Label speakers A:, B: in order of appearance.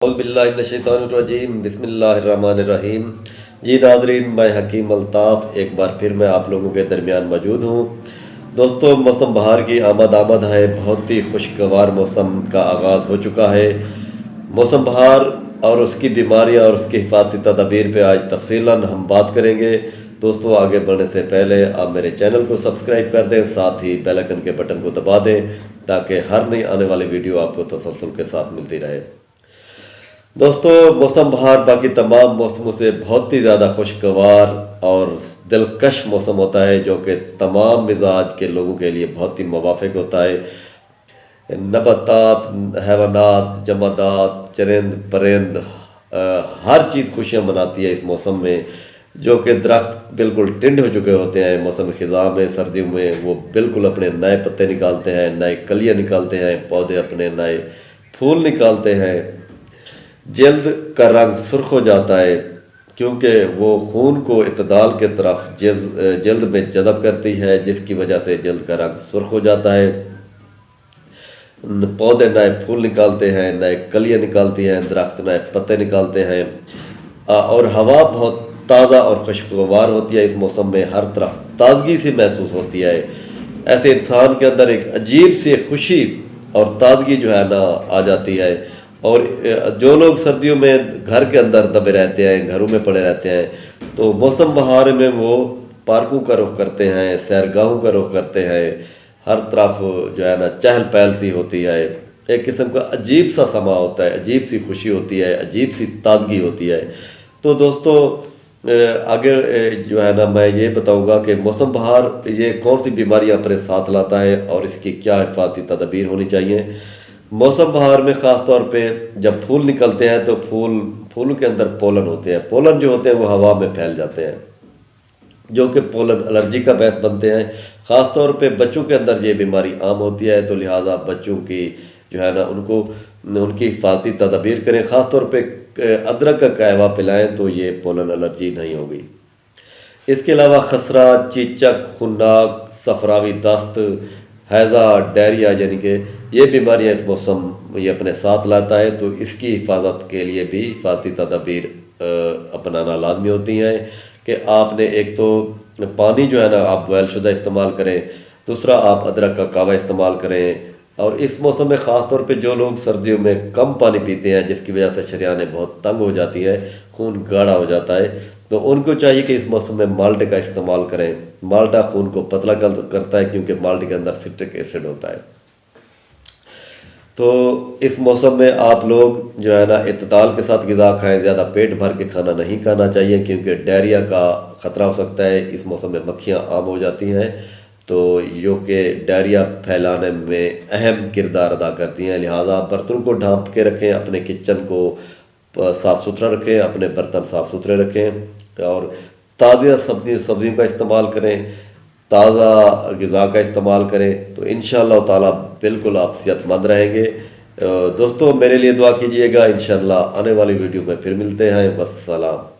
A: औज़ुबिल्लाहिमिनश्शैतानिर्रजीम बिस्मिल्लाहिर्रहमानिर्रहीम। जी नाज़रीन, मैं हकीम अल्ताफ़ एक बार फिर मैं आप लोगों के दरमियान मौजूद हूँ। दोस्तों, मौसम बहार की आमद है। बहुत ही खुशगवार मौसम का आगाज़ हो चुका है। मौसम बहार और उसकी बीमारियाँ और उसकी हिफाजती तदाबीर पे आज तफसीलन हम बात करेंगे। दोस्तों, आगे बढ़ने से पहले आप मेरे चैनल को सब्सक्राइब कर दें, साथ ही बेल आइकन के बटन को दबा दें ताकि हर नई आने वाली वीडियो आपको तसलसल के साथ मिलती रहे। दोस्तों, मौसम बहार बाकी तमाम मौसमों से बहुत ही ज़्यादा खुशगवार और दिलकश मौसम होता है, जो कि तमाम मिजाज के लोगों के लिए बहुत ही मुवाफिक होता है। नबातात, हैवानात, जमादात, चरिंद परिंद, हर चीज़ खुशियाँ मनाती है इस मौसम में। जो कि दरख्त बिल्कुल टिंड हो चुके होते हैं मौसम ख़िज़ा में, सर्दियों में वो बिल्कुल अपने नए पत्ते निकालते हैं, नए कलियाँ निकालते हैं, पौधे अपने नए फूल निकालते हैं। जल्द का रंग सुर्ख हो जाता है क्योंकि वो खून को इत्तदाल के तरफ जल्द में जज़ब करती है, जिसकी वजह से जल्द का रंग सुर्ख हो जाता है। पौधे नए फूल निकालते हैं, नए कलियाँ निकालती हैं, दरख्त नए पत्ते निकालते हैं और हवा बहुत ताज़ा और खुशगवार होती है। इस मौसम में हर तरफ ताजगी सी महसूस होती है। ऐसे इंसान के अंदर एक अजीब सी खुशी और ताजगी जो है ना आ जाती है। और जो लोग सर्दियों में घर के अंदर दबे रहते हैं, घरों में पड़े रहते हैं, तो मौसम बहार में वो पार्कों का रुख करते हैं, सैरगाहों का रुख करते हैं। हर तरफ जो है ना चहल पहल सी होती है। एक किस्म का अजीब सा समा होता है, अजीब सी खुशी होती है, अजीब सी ताजगी होती है। तो दोस्तों, आगे जो है ना मैं ये बताऊंगा कि मौसम बहार ये कौन सी बीमारियां अपने साथ लाता है और इसकी क्या हिफाजती तदबीर होनी चाहिए। मौसम बहार में ख़ास तौर पे जब फूल निकलते हैं तो फूलों के अंदर पोलन होते हैं। पोलन जो होते हैं वो हवा में फैल जाते हैं, जो कि पोलन एलर्जी का बायस बनते हैं। ख़ास तौर पे बच्चों के अंदर ये बीमारी आम होती है, तो लिहाजा बच्चों की जो है ना उनकी हिफाजती तदबीर करें। ख़ास तौर पे अदरक का कहवा पिलाएं तो ये पोलन एलर्जी नहीं होगी। इसके अलावा खसरा, चीचक, खुन्नाक, सफरावी दस्त, हैज़ा, डायरिया यानी कि ये बीमारियां इस मौसम ये अपने साथ लाता है, तो इसकी हिफाजत के लिए भी हिफाजती तदाबीर अपनाना लाजमी होती हैं। कि आपने एक तो पानी जो है ना आप बॉयल शुदा इस्तेमाल करें, दूसरा आप अदरक का कहवा इस्तेमाल करें। और इस मौसम में ख़ास तौर पे जो लोग सर्दियों में कम पानी पीते हैं, जिसकी वजह से शरीयानें बहुत तंग हो जाती हैं, खून गाढ़ा हो जाता है, तो उनको चाहिए कि इस मौसम में माल्टे का इस्तेमाल करें। माल्टा खून को पतला करता है क्योंकि माल्टे के अंदर सिट्रिक एसिड होता है। तो इस मौसम में आप लोग जो है ना इत्तदाल के साथ ग़िज़ा खाएं, ज़्यादा पेट भर के खाना नहीं खाना चाहिए क्योंकि डायरिया का ख़तरा हो सकता है। इस मौसम में मक्खियाँ आम हो जाती हैं, तो जो कि डायरिया फैलाने में अहम किरदार अदा करती हैं। लिहाजा बर्तनों को ढाँप के रखें, अपने किचन को साफ़ सुथरा रखें, अपने बर्तन साफ़ सुथरे रखें और ताज़ा सब्जियों का इस्तेमाल करें, ताज़ा ग़िज़ा का इस्तेमाल करें, तो इंशाअल्लाह ताला बिल्कुल आप सेहतमंद रहेंगे। दोस्तों, मेरे लिए दुआ कीजिएगा। इंशाअल्लाह आने वाली वीडियो में फिर मिलते हैं। वस्सलाम।